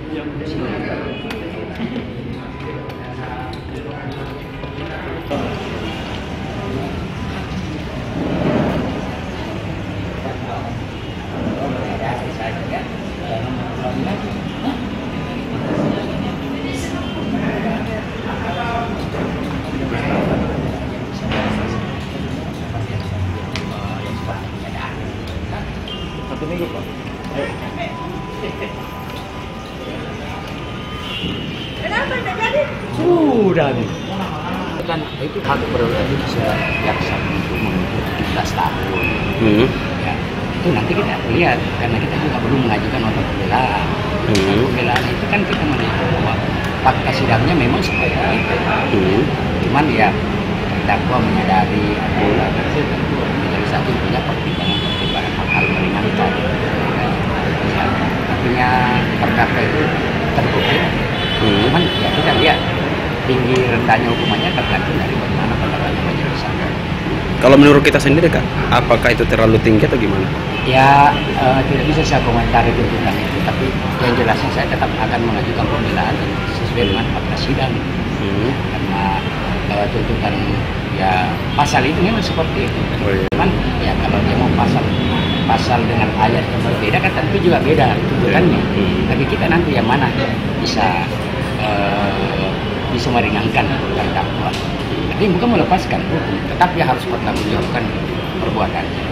Satu minggu Pak. Kenapa tidak jadi? Sudah nih. Kan itu hak prerogatif jaksa untuk menuntut 17 tahun. Ya, itu nanti kita lihat karena kita juga belum mengajukan nota pembelaan. Pembelaan itu kan kita melihat bahwa fakta sidangnya memang seperti itu. Cuman ya terdakwa menyadari adalah majelis hakim punya pertimbangan hal meringankan. Ya, artinya terdakwa itu terbukti. Cuman ya kita lihat tinggi rendahnya hukumannya tergantung dari bagaimana pendapatnya majelis hakim. Kalau menurut kita sendiri Kak, apakah itu terlalu tinggi atau gimana? Ya tidak bisa saya komentari tuntutan itu, tapi yang jelasnya saya tetap akan mengajukan pembelaan sesuai dengan fakta sidang. Karena tuntutan ya pasal itu memang seperti itu. Cuman ya kalau dia mau pasal dengan ayat yang berbeda kan tentu juga beda tuntutannya. Tapi kita nanti yang mana bisa meringankan terdakwa. Tapi bukan melepaskan hukum, tetapi harus bertanggung jawabkan perbuatannya.